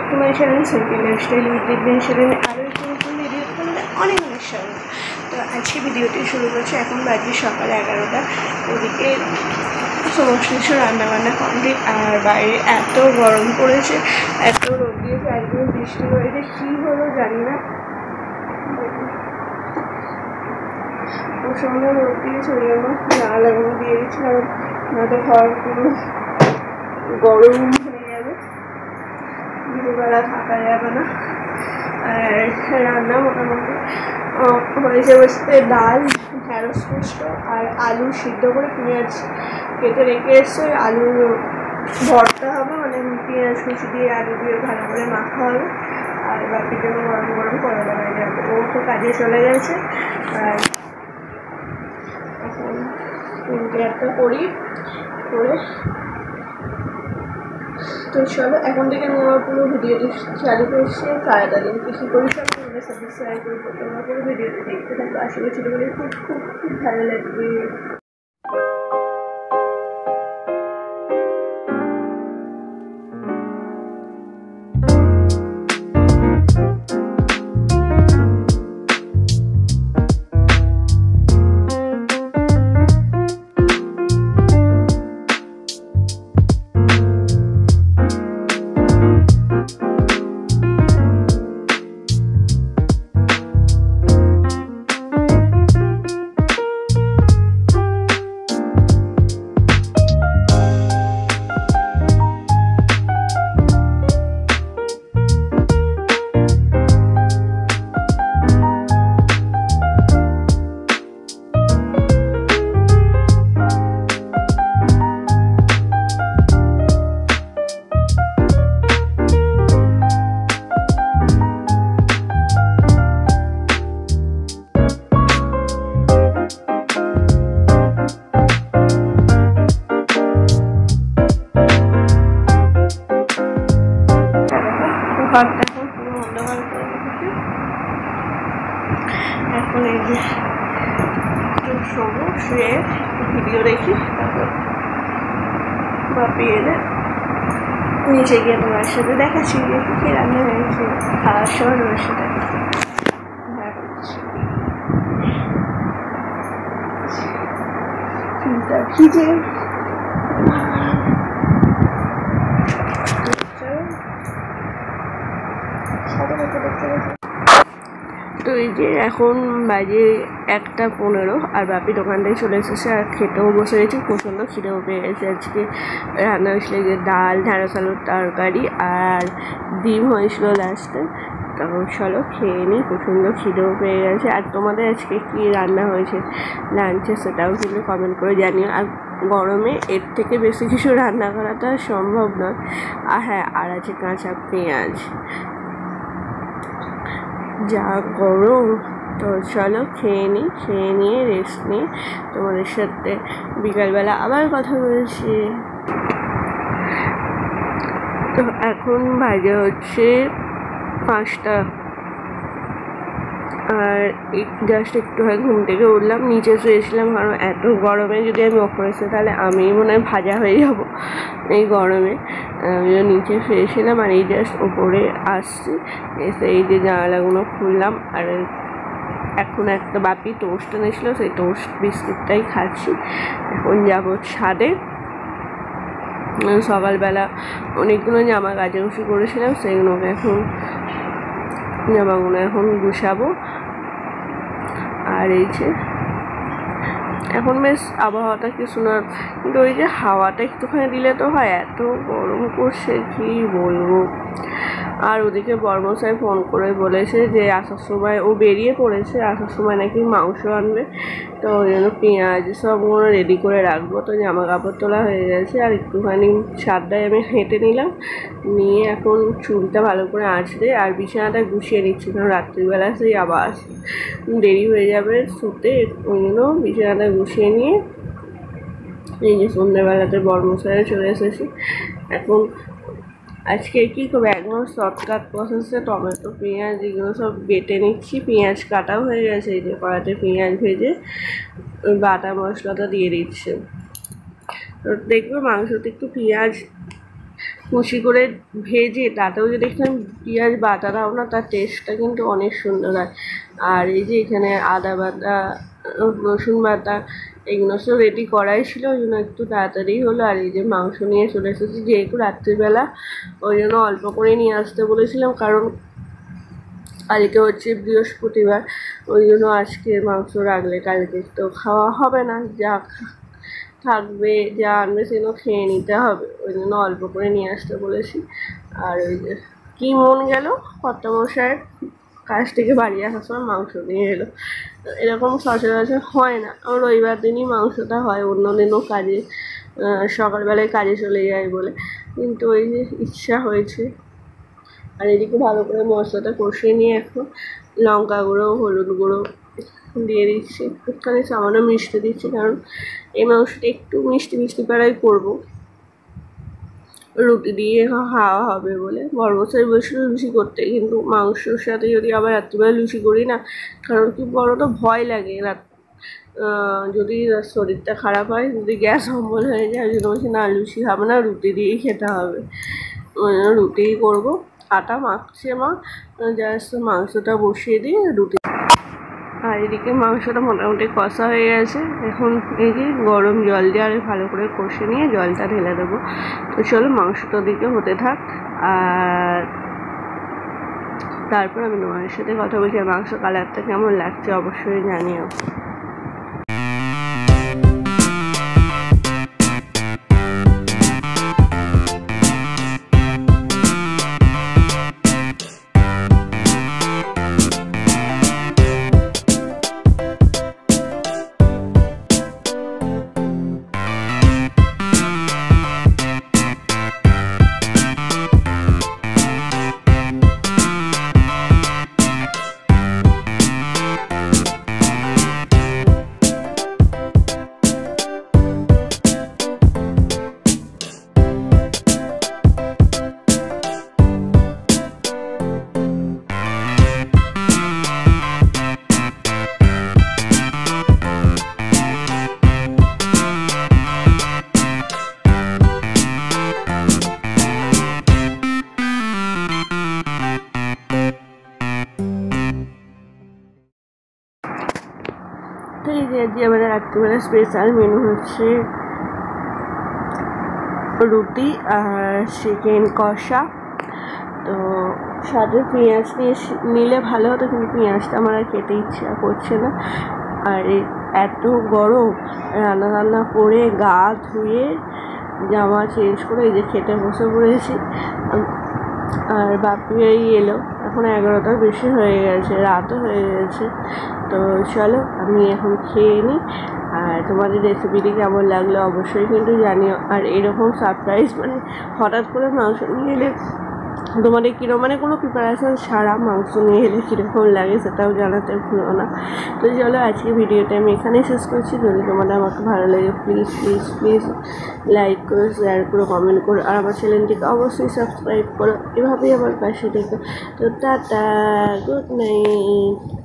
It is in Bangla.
Back to my channel simple lifestyle with Dibyen চ্যানেলে আরও একটি নতুন ভিডিও তোমাদের অনেক অনেক স্বাগত। তো আজকে ভিডিওটি শুরু করছি। এখন বাজে সকাল 11টা। ওদিকে সমস্ত কিছু রান্নাবান্না কমপ্লিট, আর বাইরে এত গরম পড়েছে, এত রোদ দিয়েছে, একদম বৃষ্টি হয়েছে, কী হলো জানি না। ওর সঙ্গে রোদ দিয়েছে, ওই জন্য জানালাগুলো দিয়ে দিচ্ছি, কারণ নয়তো ঘর পুরো গরম হয়ে যাবে, দুপুরবেলা থাকা যাবে না। আর রান্না মোটামুটি হয়েছে বসতে ডাল, ঢেঁড়স পোস্ত আর আলু সিদ্ধ করে পেঁয়াজ কেটে রেখে এসছে। ওই আলু ভর্তা হবে, মানে পেঁয়াজ কুচি দিয়ে আলু দিয়ে ভালো করে মাখা হবে। আর বাকি জন্য গরম গরম করলা হয়ে যাবে। ও তো কাজে চলে গেছে। আর এখন একটা করি করে তো চলো এখন থেকে আমার পুরো ভিডিওটি চালু করছে। তাড়াতাড়ি কী করি সব তোমাদের সাথে শেয়ার করবো। তোমরা পুরো ভিডিওটি দেখতে থাকবো, আশা করছি তোমাদের খুব খুব খুব ভালো লাগবে। ঘরটা এখন পুরো অন্ধকার করে রেখেছি। এখন এই যে শোবো, শুয়ে ভিডিও দেখি, তারপর বাপি এলে নিচে গিয়ে তোমার সাথে দেখাচ্ছি কী রান্না হয়েছে। খাওয়ার সময় তোমার সাথে চিন্তা ভিজে তো এই যে এখন বাজে 1:15 আর বাপি দোকানটায় চলে এসেছে আর খেতেও বসে গেছি। প্রচণ্ড খিদেও পেয়ে গেছে। আজকে রান্না হয়েছিল যে ডাল, ঢেঁড়স আলুর তরকারি আর ডিম হয়েছিল লাস্টে। তখন চলো খেয়ে নিই, প্রচণ্ড খিদেও পেয়ে গেছে। আর তোমাদের আজকে কী রান্না হয়েছে লাঞ্চে সেটাও কিন্তু কমেন্ট করে জানিও। আর গরমে এর থেকে বেশি কিছু রান্না করাটা সম্ভব নয়। আর হ্যাঁ, আর আছে কাঁচা পেঁয়াজ, যা গরম। তো চলো খেয়ে নিই, খেয়ে নিয়ে রেস্ট নিই, তোমাদের সাথে বিকালবেলা আবার কথা বলছি। তো এখন বাজে হচ্ছে 5টা, আর এই জাস্ট একটু হয় ঘুম থেকে উঠলাম, নিচে শুয়েছিলাম, কারণ এত গরমে যদি আমি ওপরে এসে তাহলে আমি মনে হয় ভাজা হয়ে যাব এই গরমে। আমি নিচে শুয়েছিলাম আর এই জাস্ট ওপরে আসছি, এসে এই যে জানালাগুলো খুললাম। আর এখন একটা বাপি টোস্ট এনেছিল, সেই টোস্ট বিস্কুটটাই খাচ্ছি। এখন যাবো ছাদে। সকালবেলা অনেকগুলো জামা কাচাকুচি করেছিলাম, সেইগুলোকে এখন জামাগুলো এখন গুছাবো। আর এই যে এখন বেশ আবহাওয়াটা কি শোনার, কিন্তু ওই যে হাওয়াটা একটুখানি দিলে তো হয়, এত গরম করছে কি বলবো। আর ওদিকে বর্মশাই ফোন করে বলেছে যে আসার সময় ও বেরিয়ে পড়েছে, আসার সময় নাকি মাংস আনবে। তো ওই জন্য পেঁয়াজ সবগুলো রেডি করে রাখবো। তো জামা কাপড় তোলা হয়ে গেছে, আর একটুখানি ছাদটায় আমি হেঁটে নিলাম, নিয়ে এখন চুলটা ভালো করে আঁচড়ে আর বিছানাটা গুছিয়ে নিচ্ছি, কারণ রাত্রিবেলা সেই আবার দেরি হয়ে যাবে শুতে। ওই জন্য বিছানাটা গুছিয়ে নিয়ে এই যে সন্ধ্যেবেলাতে বর্মশাইয়ে চলে এসেছি। এখন আজকে কী করবো, একদম শর্টকাট প্রসেসে টমেটো পেঁয়াজ এগুলো সব বেটে নিচ্ছি। পেঁয়াজ কাটাও হয়ে গেছে, এই যে কড়াতে পেঁয়াজ ভেজে ওই বাটা মশলাটা দিয়ে দিচ্ছে। তো দেখবে মাংসতে একটু পেঁয়াজ কুচি করে ভেজে তাতেও যদি এখানে পেঁয়াজ বাটা দাও না, তার টেস্টটা কিন্তু অনেক সুন্দর হয়। আর এই যে এখানে আদা বাটা, রসুন বাটা, এগুলো সব রেডি করাই ছিল, ওই জন্য একটু তাড়াতাড়ি হলো। আর এই যে মাংস নিয়ে চলে এসেছি, যেহেতু রাত্রিবেলা ওই জন্য অল্প করে নিয়ে আসতে বলেছিলাম, কারণ কালকে হচ্ছে বৃহস্পতিবার, ওই জন্য আজকে মাংস রাখলে কালকে তো খাওয়া হবে না, যা থাকবে যা আনবে সেগুলো খেয়ে নিতে হবে, ওই জন্য অল্প করে নিয়ে আসতে বলেছি। আর ওই যে কী মন গেল, কর্তামশায়ের কাজ থেকে বাড়ি আসার সময় মাংস নিয়ে এলো। এরকম সচরাচর হয় না, রবিবার দিনই মাংসটা হয়, অন্য দিনও কাজে সকালবেলায় কাজে চলে যায় বলে, কিন্তু ওই যে ইচ্ছা হয়েছে। আর এদিকে ভালো করে মশলাটা কষিয়ে নিয়ে এখন লঙ্কা গুঁড়ো, হলুদ গুঁড়ো দিয়ে দিচ্ছি, একটুখানি সামান্য মিষ্টি দিচ্ছি, কারণ এই মাংসটা একটু মিষ্টি মিষ্টি পাড়াই করবো, রুটি দিয়ে খাওয়া হবে বলে। বড়মশাই বসে লুচি করতে, কিন্তু মাংসর সাথে যদি আবার রাত্রিবেলা লুচি করি না, কারণ কি বড় তো ভয় লাগে যদি শরীরটা খারাপ হয়, যদি গ্যাস অম্বল হয়ে যায়, ওই জন্য বলছি না লুচি খাবো না, রুটি দিয়েই খেতে হবে, ওই জন্য রুটিই করবো। আটা মাখছে মা, জাস্ট মাংসটা বসিয়ে দিয়ে রুটি। আর এদিকে মাংসটা মোটামুটি কষা হয়ে গেছে, এখন এই যে গরম জল দিয়ে আরে ভালো করে কষে নিয়ে জলটা ঢেলে দেবো। তো চলো মাংসটা দিকে হতে থাক, আর তারপর আমি তোমার সাথে কথা বলছি। আর মাংস কালারটা কেমন লাগছে অবশ্যই জানিও। তো এই যে আজকে আমাদের রাত্রিবেলা স্পেশাল মেনু হচ্ছে রুটি আর চিকেন কষা। তো সাথে পেঁয়াজ নিলে ভালো হতো, কিন্তু পেঁয়াজটা আমার আর খেতে ইচ্ছা করছে না। আর এত গরম, রান্না করে গা ধুয়ে জামা চেঞ্জ করে এই যে খেতে বসে পড়েছি। আর বাপি এলো, এখন 11টার বেশি হয়ে গেছে, রাতও হয়ে গেছে। তো চলো আমি এখন খেয়ে নিই, আর তোমাদের রেসিপিটি কেমন লাগলো অবশ্যই কিন্তু জানিও। আর এরকম সারপ্রাইজ মানে হঠাৎ করে মাংস নিয়ে এলে তোমাদের কীরকম, মানে কোনো প্রিপারেশান ছাড়া মাংস নিয়ে এলে কীরকম লাগে সেটাও জানাতে ভুলো না। তো চলো আজকে ভিডিওটা আমি এখানেই শেষ করছি। যদি তোমাদের আমাকে ভালো লাগে প্লিজ প্লিজ প্লিজ লাইক করো, শেয়ার করো, কমেন্ট করো, আর আমার চ্যানেলটিকে অবশ্যই সাবস্ক্রাইব করো। এভাবেই আমার পাশে থেকো। তো টাটা, গুড নাইট।